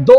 2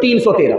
313।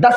10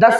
10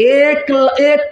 1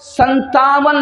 57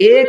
1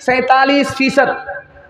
47%।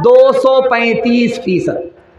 235%।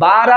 12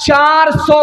400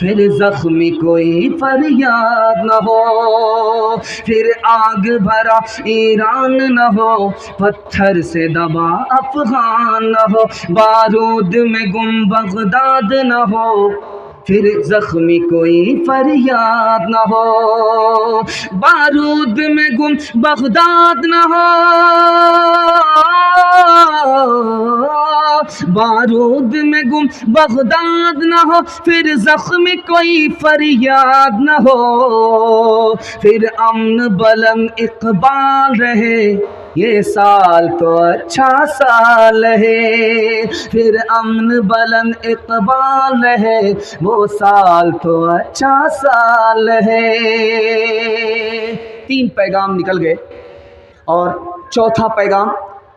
پھر زخمی کوئی فریاد نہ ہو، پھر آگ بھرا ایران نہ ہو، پتھر سے دبا افغان نہ ہو، بارود میں گم بغداد نہ ہو، پھر زخمی کوئی فریاد نہ ہو، بارود میں گم بغداد نہ ہو، بارود میں گم بغداد نہ ہو، پھر زخمی کوئی فریاد نہ ہو، پھر امن بلند اقبال رہے، یہ سال تو اچھا سال ہے، پھر امن بلند اقبال رہے، وہ سال تو اچھا سال ہے۔ 3 پیغام نکل گئے اور چوتھا پیغام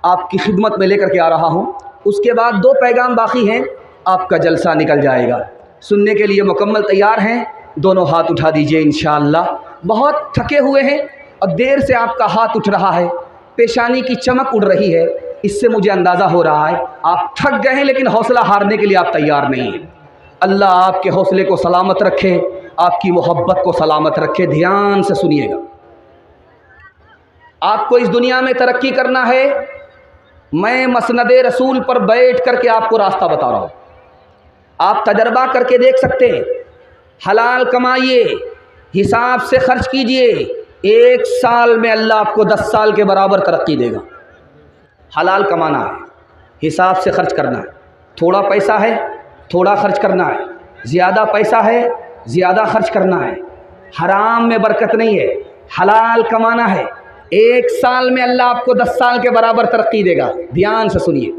آپ کی خدمت میں لے کر کے آ رہا ہوں، اس کے بعد 2 پیغام باقی ہیں، آپ کا جلسہ نکل جائے گا۔ سننے کے لیے مکمل تیار ہیں؟ دونوں ہاتھ اٹھا دیجئے انشاءاللہ۔ بہت تھکے ہوئے ہیں اور دیر سے آپ کا ہاتھ اٹھ رہا ہے، پیشانی کی چمک اڑ رہی ہے، اس سے مجھے اندازہ ہو رہا ہے آپ تھک گئے ہیں، لیکن حوصلہ ہارنے کے لیے آپ تیار نہیں ہیں۔ اللہ آپ کے حوصلے کو سلامت رکھے، آپ کی محبت کو سلامت رکھے۔ دھیان سے سنیے گا، آپ کو اس دنیا میں ترقی کرنا ہے، میں مسند رسول پر بیٹھ کر کے آپ کو راستہ بتا رہا ہوں، آپ تجربہ کر کے دیکھ سکتے ہیں۔ حلال کمائیے، حساب سے خرچ کیجئے، 1 سال میں اللہ آپ کو 10 سال کے برابر ترقی دے گا۔ حلال کمانا ہے، حساب سے خرچ کرنا ہے، تھوڑا پیسہ ہے تھوڑا خرچ کرنا ہے، زیادہ پیسہ ہے زیادہ خرچ کرنا ہے، حرام میں برکت نہیں ہے، حلال کمانا ہے، 1 سال میں اللہ آپ کو 10 سال کے برابر ترقی دے گا۔ دھیان سے سنیے،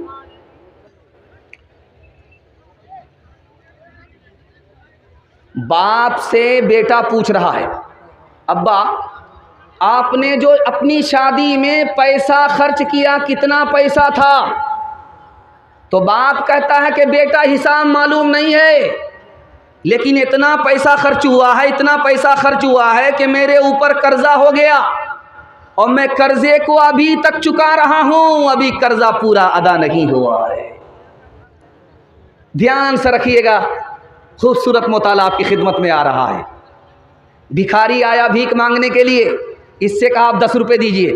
باپ سے بیٹا پوچھ رہا ہے، ابا آپ نے جو اپنی شادی میں پیسہ خرچ کیا کتنا پیسہ تھا؟ تو باپ کہتا ہے کہ بیٹا حساب معلوم نہیں ہے، لیکن اتنا پیسہ خرچ ہوا ہے، اتنا پیسہ خرچ ہوا ہے کہ میرے اوپر قرضہ ہو گیا اور میں قرضے کو ابھی تک چکا رہا ہوں، ابھی قرضہ پورا ادا نہیں ہوا ہے۔ دھیان سے رکھیے گا، خوبصورت مطالعہ آپ کی خدمت میں آ رہا ہے۔ بھکاری آیا بھیک مانگنے کے لیے، اس سے کہا آپ 10 روپے دیجئے،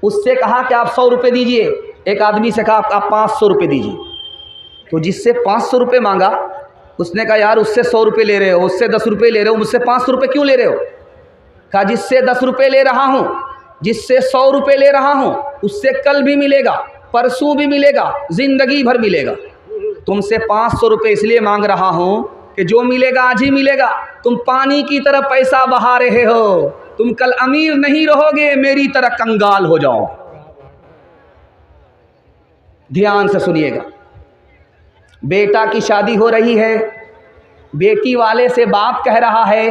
اس سے کہا کہ آپ 100 روپے دیجئے، ایک آدمی سے کہا آپ 500 روپے دیجئے۔ تو جس سے 500 روپے مانگا اس نے کہا یار اس سے 100 روپے لے رہے ہو، اس سے 10 روپے لے رہے ہو، مجھ سے 500 روپے کیوں لے رہے ہو؟ کہا جس سے 10 روپے لے رہا ہوں، جس سے 100 روپے لے رہا ہوں، اس سے کل بھی ملے گا، پرسوں بھی ملے گا، زندگی بھر ملے گا۔ تم سے 500 روپے اس لیے مانگ رہا ہوں کہ جو ملے گا آج ہی ملے گا، تم پانی کی طرح پیسہ بہا رہے ہو، تم کل امیر نہیں رہو گے، میری طرح کنگال ہو جاؤ۔ دھیان سے سنیے گا، بیٹا کی شادی ہو رہی ہے، بیٹی والے سے باپ کہہ رہا ہے،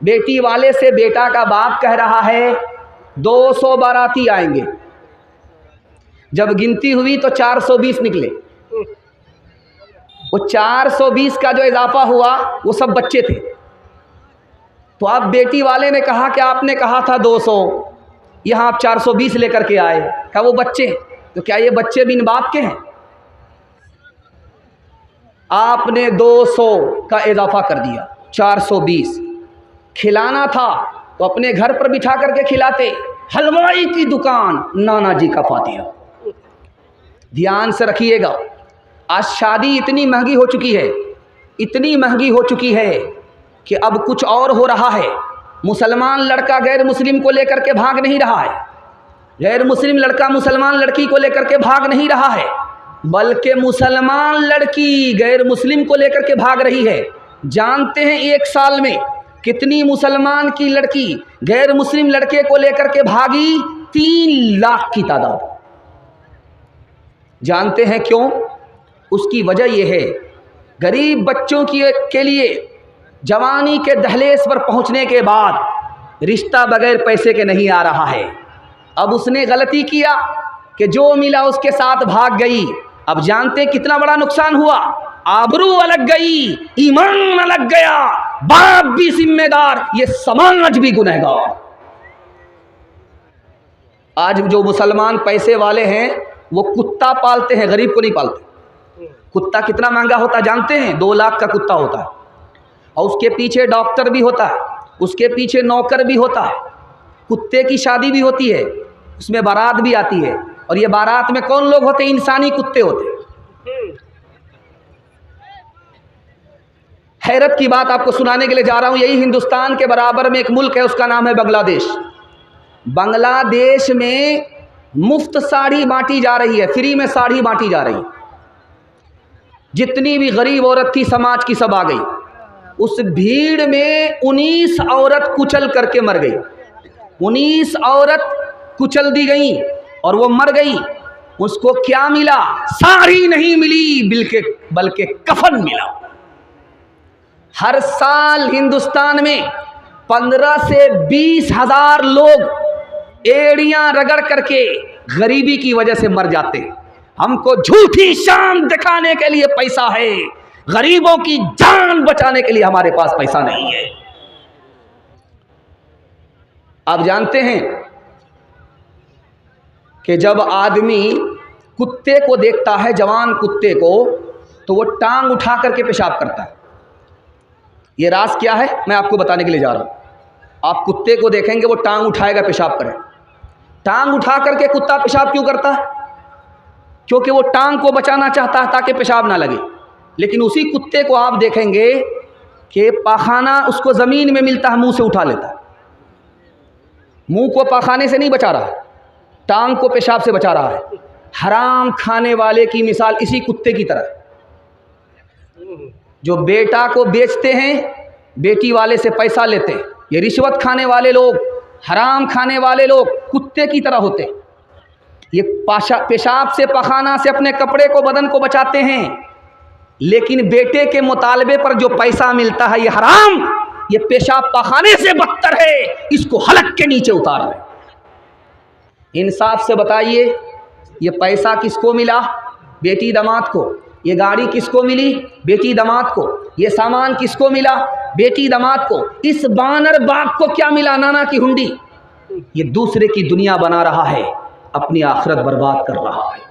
بیٹی والے سے بیٹا کا باپ کہہ رہا ہے 200 باراتی آئیں گے۔ جب گنتی ہوئی تو 420 نکلے، وہ 420 کا جو اضافہ ہوا وہ سب بچے تھے۔ تو اب بیٹی والے نے کہا کہ آپ نے کہا تھا 200، یہاں آپ 420 لے کر کے آئے، کہا وہ بچے، تو کیا یہ بچے بن باپ کے ہیں؟ آپ نے 200 کا اضافہ کر دیا، 420 کھلانا تھا تو اپنے گھر پر بٹھا کر کے کھلاتے، حلوائی کی دکان نانا جی کا فاتحہ۔ دھیان سے رکھیے گا، آج شادی اتنی مہنگی ہو چکی ہے، اتنی مہنگی ہو چکی ہے کہ اب کچھ اور ہو رہا ہے۔ مسلمان لڑکا غیر مسلم کو لے کر کے بھاگ نہیں رہا ہے، غیر مسلم لڑکا مسلمان لڑکی کو لے کر کے بھاگ نہیں رہا ہے، بلکہ مسلمان لڑکی غیر مسلم کو لے کر کے بھاگ رہی ہے۔ جانتے ہیں 1 سال میں کتنی مسلمان کی لڑکی غیر مسلم لڑکے کو لے کر کے بھاگی؟ 3 لاکھ کی تعداد۔ جانتے ہیں کیوں؟ اس کی وجہ یہ ہے، غریب بچوں کے لیے جوانی کے دہلیز پر پہنچنے کے بعد رشتہ بغیر پیسے کے نہیں آ رہا ہے۔ اب اس نے غلطی کیا کہ جو ملا اس کے ساتھ بھاگ گئی۔ اب جانتے کتنا بڑا نقصان ہوا، آبرو الگ گئی، ایمان الگ گیا، باپ بھی ذمہ دار، یہ سماج بھی گنہگار۔ آج جو مسلمان پیسے والے ہیں وہ کتا پالتے ہیں، غریب کو نہیں پالتے۔ کتا کتنا مہنگا ہوتا جانتے ہیں؟ 2 لاکھ کا کتا ہوتا ہے، اور اس کے پیچھے ڈاکٹر بھی ہوتا ہے، اس کے پیچھے نوکر بھی ہوتا ہے، کتے کی شادی بھی ہوتی ہے، اس میں بارات بھی آتی ہے، اور یہ بارات میں کون لوگ ہوتے ہیں؟ انسانی کتے ہوتے ہیں۔ حیرت کی بات آپ کو سنانے کے لیے جا رہا ہوں، یہی ہندوستان کے برابر میں ایک ملک ہے، اس کا نام ہے بنگلہ دیش۔ بنگلہ دیش میں مفت ساڑھی بانٹی جا رہی ہے، فری میں ساڑھی بانٹی جا رہی ہے۔ جتنی بھی غریب عورت تھی سماج کی سب آ گئی، اس بھیڑ میں 19 عورت کچل کر کے مر گئی، 19 عورت کچل دی گئیں اور وہ مر گئی۔ اس کو کیا ملا؟ ساڑھی نہیں ملی بلکہ کفن ملا۔ ہر سال ہندوستان میں 15 سے 20 ہزار لوگ ایڑیاں رگڑ کر کے غریبی کی وجہ سے مر جاتے ہیں۔ ہم کو جھوٹی شان دکھانے کے لیے پیسہ ہے، غریبوں کی جان بچانے کے لیے ہمارے پاس پیسہ نہیں ہے۔ آپ جانتے ہیں کہ جب آدمی کتے کو دیکھتا ہے، جوان کتے کو، تو وہ ٹانگ اٹھا کر کے پیشاب کرتا ہے۔ یہ راز کیا ہے میں آپ کو بتانے کے لیے جا رہا ہوں۔ آپ کتے کو دیکھیں گے وہ ٹانگ اٹھائے گا، پیشاب کرے۔ ٹانگ اٹھا کر کے کتا پیشاب کیوں کرتا ہے؟ کیونکہ وہ ٹانگ کو بچانا چاہتا ہے تاکہ پیشاب نہ لگے۔ لیکن اسی کتے کو آپ دیکھیں گے کہ پاخانہ اس کو زمین میں ملتا ہے، منہ سے اٹھا لیتا ہے۔ منہ کو پاخانے سے نہیں بچا رہا ہے، ٹانگ کو پیشاب سے بچا رہا ہے۔ حرام کھانے والے کی مثال اسی کتے کی طرح ہے، جو بیٹا کو بیچتے ہیں، بیٹی والے سے پیسہ لیتے ہیں۔ یہ رشوت کھانے والے لوگ، حرام کھانے والے لوگ کتے کی طرح ہوتے ہیں۔ یہ پیشاب سے، پخانہ سے اپنے کپڑے کو، بدن کو بچاتے ہیں، لیکن بیٹے کے مطالبے پر جو پیسہ ملتا ہے یہ حرام، یہ پیشاب پخانے سے بدتر ہے، اس کو حلق کے نیچے اتار رہے۔ انصاف سے بتائیے، یہ پیسہ کس کو ملا؟ بیٹی داماد کو۔ یہ گاڑی کس کو ملی؟ بیٹی داماد کو۔ یہ سامان کس کو ملا؟ بیٹی داماد کو۔ اس بانر باغ کو کیا ملا؟ نانا کی ہنڈی۔ یہ دوسرے کی دنیا بنا رہا ہے، اپنی آخرت برباد کر رہا ہے۔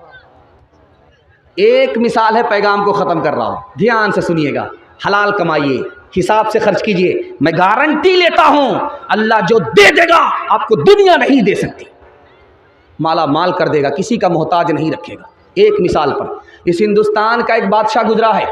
ایک مثال ہے، پیغام کو ختم کر رہا ہوں، دھیان سے سنیے گا۔ حلال کمائیے، حساب سے خرچ کیجئے۔ میں گارنٹی لیتا ہوں اللہ جو دے دے گا آپ کو دنیا نہیں دے سکتی، مالا مال کر دے گا، کسی کا محتاج نہیں رکھے گا۔ ایک مثال پر، اس ہندوستان کا ایک بادشاہ گزرا ہے،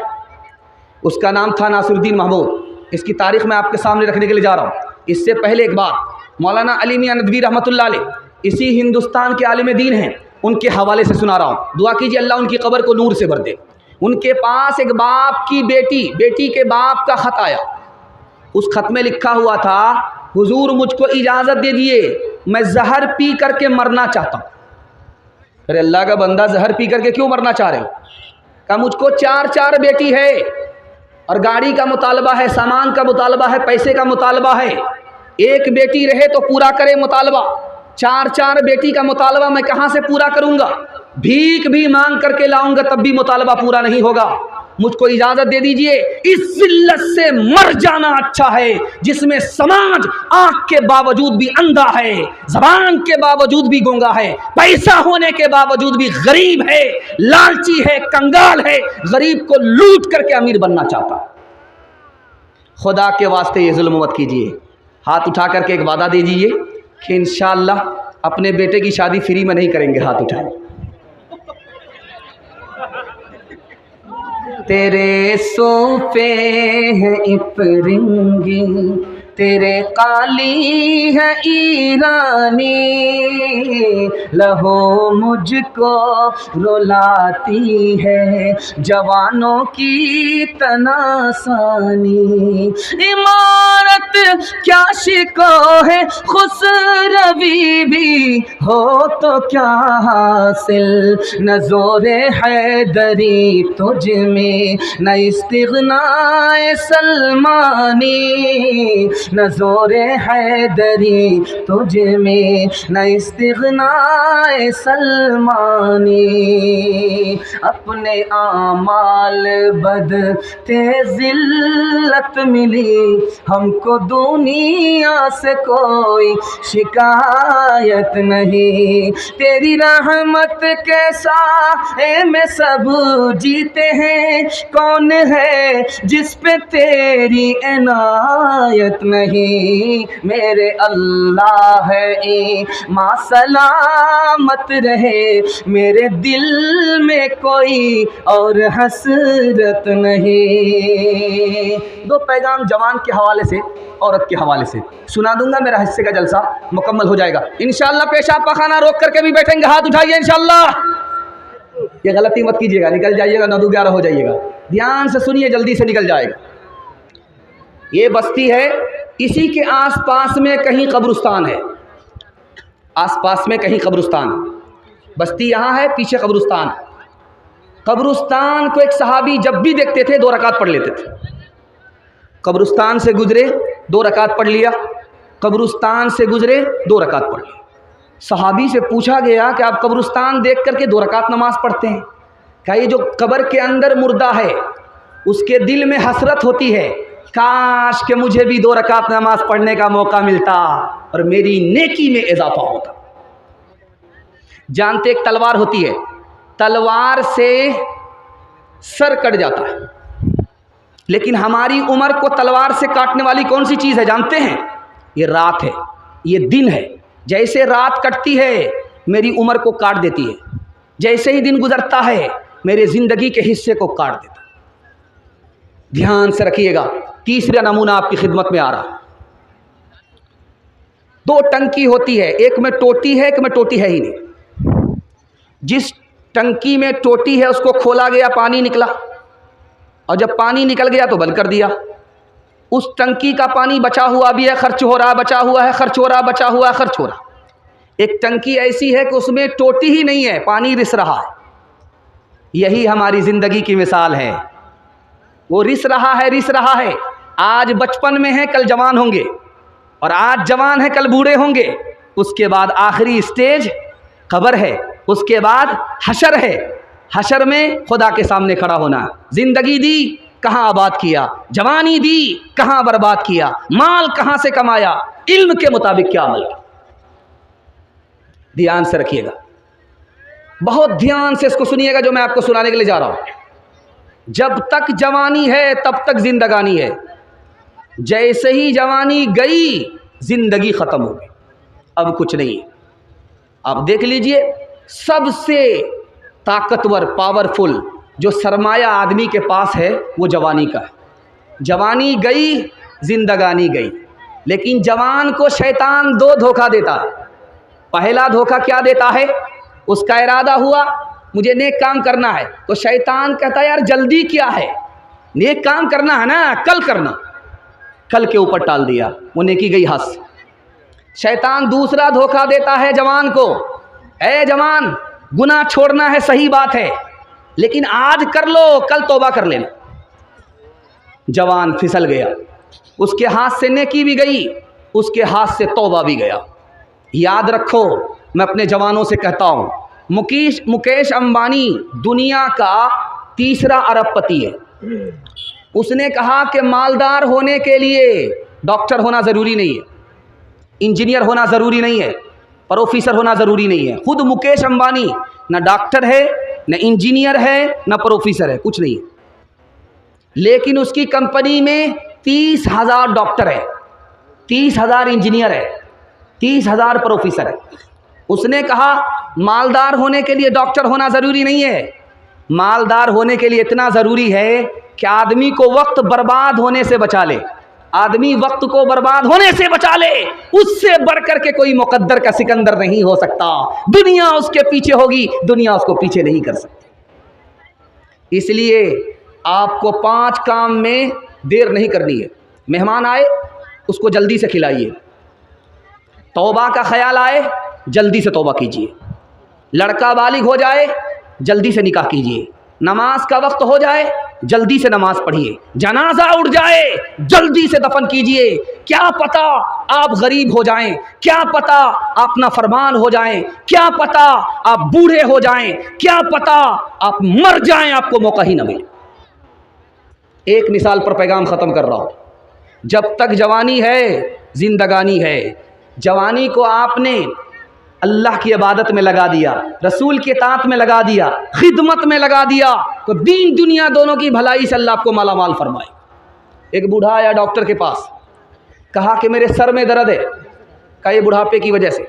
اس کا نام تھا ناصر الدین محمود۔ اس کی تاریخ میں آپ کے سامنے رکھنے کے لیے جا رہا ہوں۔ اس سے پہلے ایک بات مولانا علی میاں ندوی رحمۃ اللہ علیہ، اسی ہندوستان کے عالم دین ہیں، ان کے حوالے سے سنا رہا ہوں۔ دعا کیجیے اللہ ان کی قبر کو نور سے بھر دے۔ ان کے پاس ایک باپ کی بیٹی کے باپ کا خط آیا۔ اس خط میں لکھا ہوا تھا، حضور مجھ کو اجازت دے دیے، میں زہر پی کر کے مرنا چاہتا ہوں۔ ارے اللہ کا بندہ، زہر پی کر کے کیوں مرنا چاہ رہے ہو؟ کہا مجھ کو 4 بیٹی ہے، اور گاڑی کا مطالبہ ہے، سامان کا مطالبہ ہے، پیسے کا مطالبہ ہے۔ ایک بیٹی رہے تو پورا کرے مطالبہ، 4 بیٹی کا مطالبہ میں کہاں سے پورا کروں گا؟ بھیک بھی مانگ کر کے لاؤں گا تب بھی مطالبہ پورا نہیں ہوگا۔ مجھ کو اجازت دے دیجئے، اس ذلت سے مر جانا اچھا ہے جس میں سماج آنکھ کے باوجود بھی اندھا ہے، زبان کے باوجود بھی گونگا ہے، پیسہ ہونے کے باوجود بھی غریب ہے، لالچی ہے، کنگال ہے، غریب کو لوٹ کر کے امیر بننا چاہتا ہے۔ خدا کے واسطے یہ ظلم مت کیجئے۔ ہاتھ اٹھا کر کے ایک وعدہ دے دیجئے کہ انشاءاللہ اپنے بیٹے کی شادی فری میں نہیں کریں گے۔ ہاتھ اٹھائیں۔ تیرے صوفے ہیں افرنگی، تیرے قالی ہے ایرانی، لہو مجھ کو رلاتی ہے جوانوں کی تناسانی۔ عمارت کیا شکو ہے خسروی بھی ہو تو کیا حاصل، نہ زور حیدری تجھ میں نہ استغناء سلمانی۔ نہ زور حیدری تجھ میں نہ استغناء سلمانی، اپنے اعمال بدتے ذلت ملی ہم کو دنیا سے کوئی شکایت نہیں، تیری رحمت کے سائے میں سب جیتے ہیں، کون ہے جس پہ تیری عنایت نہیں، میرے اللہ ہے ماں سلامت رہے، میرے دل میں کوئی اور حسرت نہیں۔ دو پیغام جوان کے حوالے سے، عورت کے حوالے سے سنا دوں گا، میرا حصے کا جلسہ مکمل ہو جائے گا انشاءاللہ۔ پیشاب پخانہ روک کر کے بھی بیٹھیں گے، ہاتھ اٹھائیے انشاءاللہ۔ یہ غلطی مت کیجیے گا، نکل جائیے گا 9-11 ہو جائیے گا، دھیان سے سنیے، جلدی سے نکل جائے گا۔ یہ بستی ہے، اسی کے آس پاس میں کہیں قبرستان ہے، آس پاس میں کہیں قبرستان ہے، بستی یہاں ہے، پیچھے قبرستان ہے۔ قبرستان کو ایک صحابی جب بھی دیکھتے تھے 2 رکعت پڑھ لیتے تھے، قبرستان سے گزرے 2 رکعت پڑھ لیا، قبرستان سے گزرے 2 رکعت پڑھ لیا۔ صحابی سے پوچھا گیا کہ آپ قبرستان دیکھ کر کے 2 رکعت نماز پڑھتے ہیں؟ کہا یہ جو قبر کے اندر مردہ ہے اس کے دل میں حسرت ہوتی ہے، کاش کہ مجھے بھی 2 رکعت نماز پڑھنے کا موقع ملتا اور میری نیکی میں اضافہ ہوتا۔ جانتے ایک تلوار ہوتی ہے، تلوار سے سر کٹ جاتا ہے، لیکن ہماری عمر کو تلوار سے کاٹنے والی کون سی چیز ہے جانتے ہیں؟ یہ رات ہے، یہ دن ہے۔ جیسے رات کٹتی ہے میری عمر کو کاٹ دیتی ہے، جیسے ہی دن گزرتا ہے میرے زندگی کے حصے کو کاٹ دیتا ہے۔ دھیان سے رکھیے گا، تیسرا نمونہ آپ کی خدمت میں آ رہا۔ 2 ٹنکی ہوتی ہے، ایک میں ٹوٹی ہے، ایک میں ٹوٹی ہے ہی نہیں۔ جس ٹنکی میں ٹوٹی ہے اس کو کھولا گیا، پانی نکلا، اور جب پانی نکل گیا تو بند کر دیا۔ اس ٹنکی کا پانی بچا ہوا بھی ہے، خرچ ہو رہا، بچا ہوا ہے، خرچ ہو رہا، بچا ہوا ہے، خرچ ہو رہا۔ ایک ٹنکی ایسی ہے کہ اس میں ٹوٹی ہی نہیں ہے، پانی رس رہا ہے۔ یہی ہماری زندگی کی مثال ہے، وہ رس رہا ہے، رس رہا ہے۔ آج بچپن میں ہے، کل جوان ہوں گے، اور آج جوان ہے، کل بوڑھے ہوں گے۔ اس کے بعد آخری اسٹیج قبر ہے، اس کے بعد حشر ہے۔ حشر میں خدا کے سامنے کھڑا ہونا۔ زندگی دی کہاں آباد کیا، جوانی دی کہاں برباد کیا، مال کہاں سے کمایا، علم کے مطابق کیا عمل کیا۔ دھیان سے رکھیے گا، بہت دھیان سے اس کو سنیے گا جو میں آپ کو سنانے کے لیے جا رہا ہوں۔ جب تک جوانی ہے تب تک زندگانی ہے، جیسے ہی جوانی گئی زندگی ختم ہو گئی، اب کچھ نہیں ہے۔ آپ دیکھ لیجئے، سب سے طاقتور پاورفل جو سرمایہ آدمی کے پاس ہے وہ جوانی کا ہے۔ جوانی گئی زندگانی گئی، لیکن جوان کو شیطان 2 دھوکہ دیتا ہے۔ پہلا دھوکہ کیا دیتا ہے؟ اس کا ارادہ ہوا مجھے نیک کام کرنا ہے تو شیطان کہتا ہے یار جلدی کیا ہے، نیک کام کرنا ہے نا، کل کرنا، کل کے اوپر ٹال دیا، وہ نیکی گئی ہاتھ سے۔ شیطان دوسرا دھوکہ دیتا ہے جوان کو، اے جوان گناہ چھوڑنا ہے صحیح بات ہے، لیکن آج کر لو کل توبہ کر لینا۔ جوان پھسل گیا، اس کے ہاتھ سے نیکی بھی گئی، اس کے ہاتھ سے توبہ بھی گیا۔ یاد رکھو، میں اپنے جوانوں سے کہتا ہوں، مکیش امبانی دنیا کا 3را ارب پتی ہے۔ اس نے کہا کہ مالدار ہونے کے لیے ڈاکٹر ہونا ضروری نہیں ہے، انجینئر ہونا ضروری نہیں ہے، پروفیسر ہونا ضروری نہیں ہے۔ خود مکیش امبانی نہ ڈاکٹر ہے، نہ انجینئر ہے، نہ پروفیسر ہے، کچھ نہیں ہے، لیکن اس کی کمپنی میں 30,000 ڈاکٹر ہے، 30,000 انجینئر ہے، 30,000 پروفیسر ہے۔ اس نے کہا مالدار ہونے کے لیے ڈاکٹر ہونا ضروری نہیں ہے، مالدار ہونے کے لیے اتنا ضروری ہے کہ آدمی کو وقت برباد ہونے سے بچا لے، آدمی وقت کو برباد ہونے سے بچا لے، اس سے بڑھ کر کے کوئی مقدر کا سکندر نہیں ہو سکتا۔ دنیا اس کے پیچھے ہوگی، دنیا اس کو پیچھے نہیں کر سکتی۔ اس لیے آپ کو 5 کام میں دیر نہیں کرنی ہے۔ مہمان آئے اس کو جلدی سے کھلائیے، توبہ کا خیال آئے جلدی سے توبہ کیجیے، لڑکا بالغ ہو جائے جلدی سے نکاح کیجیے، نماز کا وقت ہو جائے جلدی سے نماز پڑھیے، جنازہ اٹھ جائے جلدی سے دفن کیجئے، کیا پتہ آپ غریب ہو جائیں، کیا پتہ آپ نافرمان ہو جائیں، کیا پتہ آپ بوڑھے ہو جائیں، کیا پتہ آپ مر جائیں، آپ کو موقع ہی نہ ملے۔ ایک مثال پر پیغام ختم کر رہا ہوں، جب تک جوانی ہے زندگانی ہے۔ جوانی کو آپ نے اللہ کی عبادت میں لگا دیا، رسول کے اطاعت میں لگا دیا، خدمت میں لگا دیا، تو دین دنیا دونوں کی بھلائی سے اللہ آپ کو مالا مال فرمائے۔ ایک بوڑھا آیا ڈاکٹر کے پاس، کہا کہ میرے سر میں درد ہے، کہا یہ بڑھاپے کی وجہ سے،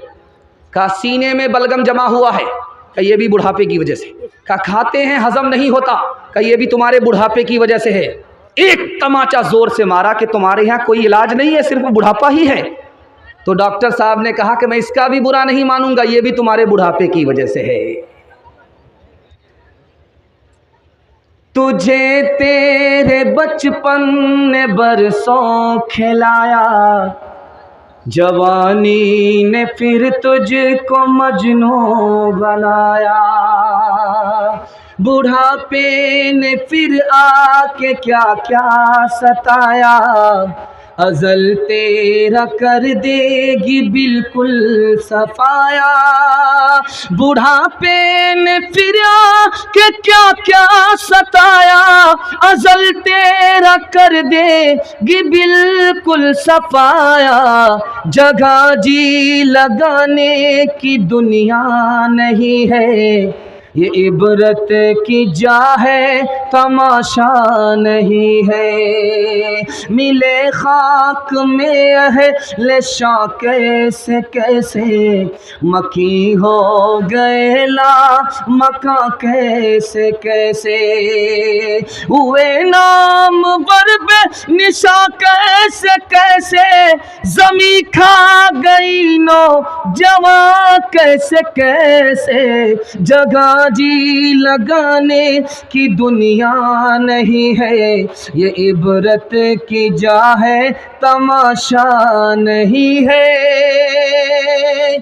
کہا سینے میں بلغم جمع ہوا ہے، کہا یہ بھی بڑھاپے کی وجہ سے، کہا کھاتے ہیں ہضم نہیں ہوتا، کہا یہ بھی تمہارے بڑھاپے کی وجہ سے ہے۔ ایک تماچا زور سے مارا کہ تمہارے یہاں کوئی علاج نہیں ہے، صرف بڑھاپا ہی ہے۔ تو ڈاکٹر صاحب نے کہا کہ میں اس کا بھی برا نہیں مانوں گا، یہ بھی تمہارے بڑھاپے کی وجہ سے ہے۔ تجھے تیرے بچپن نے برسوں کھلایا، جوانی نے پھر تجھ کو مجنوں بنایا، بڑھاپے نے پھر آ کے کیا کیا ستایا، ازل تیرا کر دے گی بالکل صفایا، بڑھاپے نے پھر آ کے کیا کیا ستایا، ازل تیرا کر دے گی بالکل صفایا، جگہ جی لگانے کی دنیا نہیں ہے، یہ عبرت کی جا ہے تماشا نہیں ہے، ملے خاک میں اہل شاہ کیسے کیسے، مکی ہو گئے لا مکاں کیسے کیسے، ہوئے نام بر بے نشاں کیسے کیسے، زمیں کھا گئی نو جوان کیسے کیسے، جگہ جی لگانے کی دنیا نہیں ہے، یہ عبرت کی جا ہے تماشا نہیں ہے۔